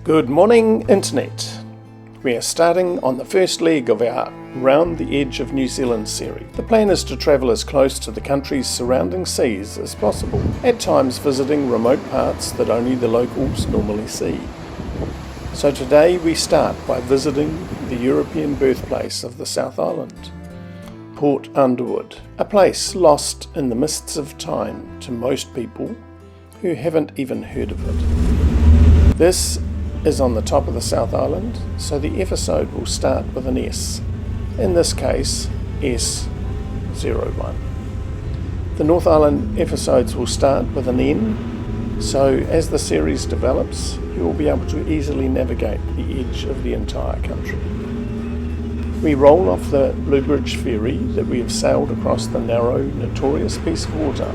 Good morning, Internet. We are starting on the first leg of our Round the Edge of New Zealand series. The plan is to travel as close to the country's surrounding seas as possible, at times visiting remote parts that only the locals normally see. So today we start by visiting the European birthplace of the South Island, Port Underwood, a place lost in the mists of time to most people who haven't even heard of it. This is on the top of the South Island, so the episode will start with an S, in this case S01. The North Island episodes will start with an N, so as the series develops you will be able to easily navigate the edge of the entire country. We roll off the Blue Bridge ferry that we have sailed across the narrow, notorious piece of water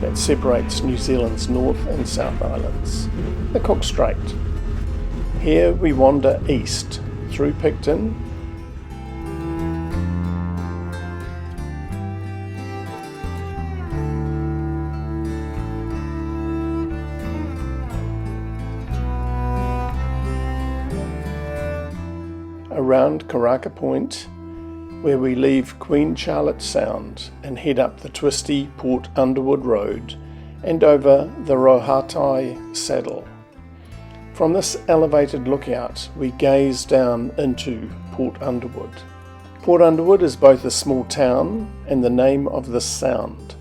that separates New Zealand's North and South Islands, the Cook Strait. Here we wander east through Picton, around Karaka Point, where we leave Queen Charlotte Sound and head up the twisty Port Underwood Road and over the Rohatai Saddle. From this elevated lookout, we gaze down into Port Underwood. Port Underwood is both a small town and the name of this sound,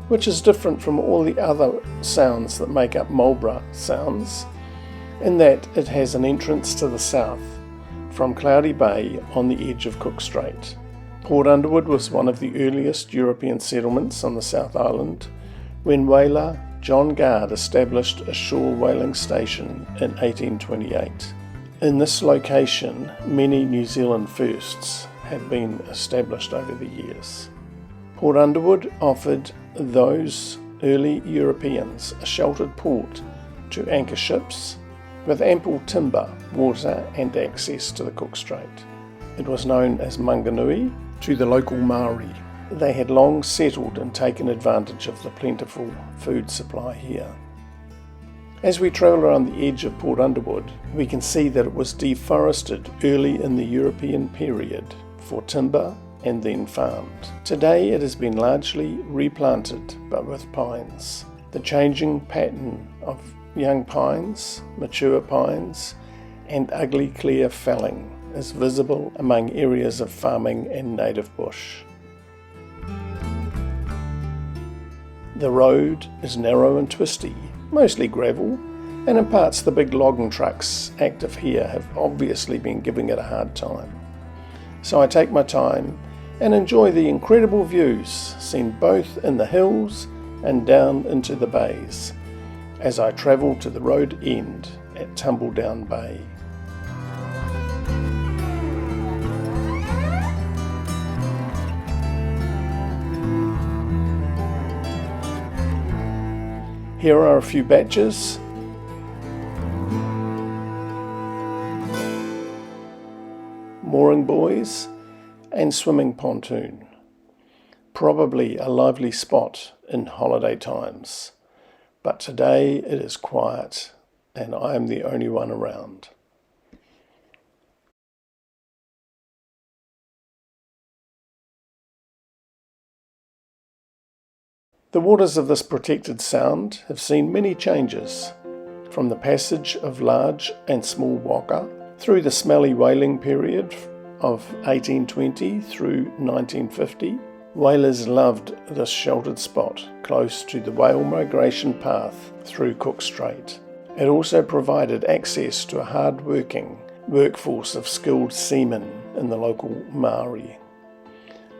which is different from all the other sounds that make up Marlborough Sounds, in that it has an entrance to the south from Cloudy Bay on the edge of Cook Strait. Port Underwood was one of the earliest European settlements on the South Island when whaler John Guard established a shore whaling station in 1828. In this location, many New Zealand firsts have been established over the years. Port Underwood offered those early Europeans a sheltered port to anchor ships, with ample timber, water and access to the Cook Strait. It was known as Manganui to the local Maori. They had long settled and taken advantage of the plentiful food supply here. As we travel around the edge of Port Underwood, we can see that it was deforested early in the European period for timber and then farmed. Today it has been largely replanted, but with pines. The changing pattern of young pines, mature pines, and ugly clear felling is visible among areas of farming and native bush. The road is narrow and twisty, mostly gravel, and in parts the big logging trucks active here have obviously been giving it a hard time. So I take my time and enjoy the incredible views seen both in the hills and down into the bays as I travel to the road end at Tumbledown Bay. Here are a few batches. Mooring buoys and swimming pontoon. Probably a lively spot in holiday times, but today it is quiet and I am the only one around. The waters of this protected sound have seen many changes, from the passage of large and small waka through the smelly whaling period of 1820 through 1950. Whalers loved this sheltered spot close to the whale migration path through Cook Strait. It also provided access to a hard-working workforce of skilled seamen in the local Maori.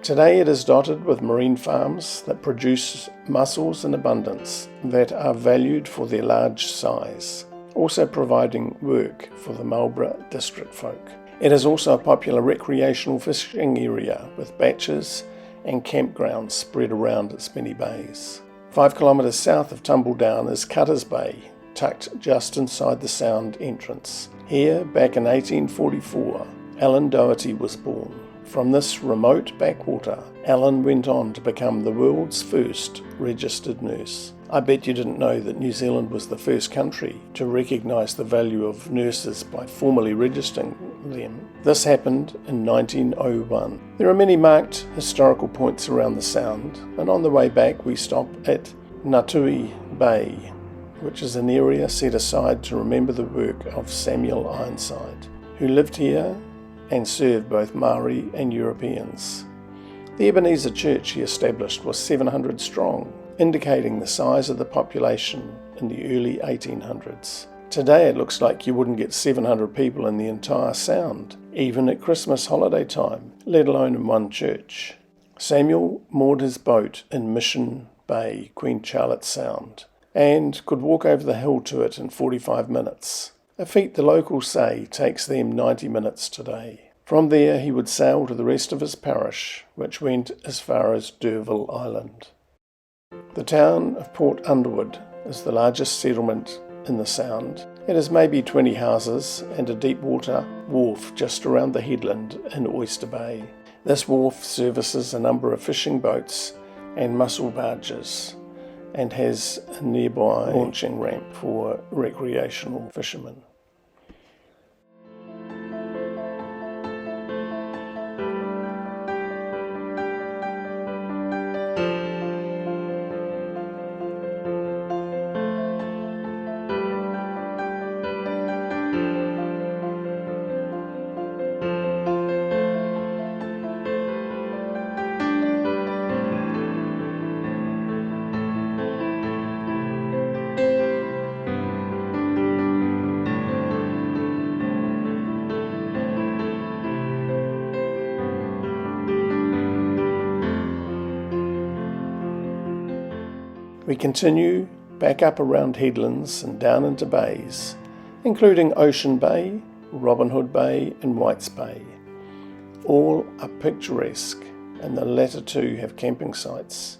Today it is dotted with marine farms that produce mussels in abundance that are valued for their large size, also providing work for the Marlborough district folk. It is also a popular recreational fishing area with beaches and campgrounds spread around its many bays. 5 kilometres south of Tumbledown is Cutters Bay, tucked just inside the Sound entrance. Here, back in 1844, Ellen Doherty was born. From this remote backwater, Ellen went on to become the world's first registered nurse. I bet you didn't know that New Zealand was the first country to recognise the value of nurses by formally registering them. This happened in 1901. There are many marked historical points around the Sound, and on the way back we stop at Underwood-Picton Bay, which is an area set aside to remember the work of Samuel Ironside, who lived here and served both Maori and Europeans. The Ebenezer church he established was 700 strong, indicating the size of the population in the early 1800s. Today it looks like you wouldn't get 700 people in the entire Sound, even at Christmas holiday time, let alone in one church. Samuel moored his boat in Mission Bay, Queen Charlotte Sound, and could walk over the hill to it in 45 minutes, a feat the locals say takes them 90 minutes today. From there he would sail to the rest of his parish, which went as far as D'Urville Island. The town of Port Underwood is the largest settlement in the Sound. It has maybe 20 houses and a deep water wharf just around the headland in Oyster Bay. This wharf services a number of fishing boats and mussel barges and has a nearby launching ramp for recreational fishermen. We continue back up around headlands and down into bays, including Ocean Bay, Robin Hood Bay and Whites Bay. All are picturesque, and the latter two have camping sites.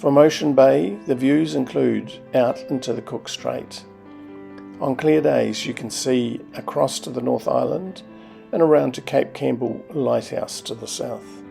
From Ocean Bay, the views include out into the Cook Strait. On clear days you can see across to the North Island and around to Cape Campbell Lighthouse to the south.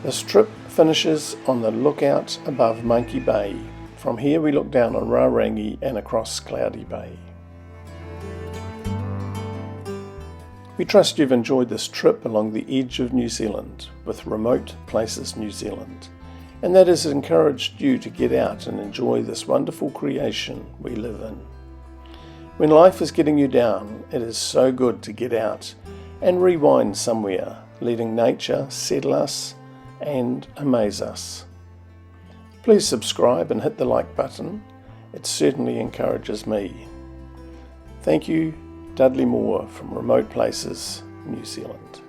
This trip finishes on the lookout above Monkey Bay. From here we look down on Rarangi and across Cloudy Bay. We trust you've enjoyed this trip along the edge of New Zealand with Remote Places New Zealand, and that has encouraged you to get out and enjoy this wonderful creation we live in. When life is getting you down, it is so good to get out and rewind somewhere, letting nature settle us and amaze us. Please subscribe and hit the like button. It certainly encourages me. Thank you, Dudley Moore from Remote Places, New Zealand.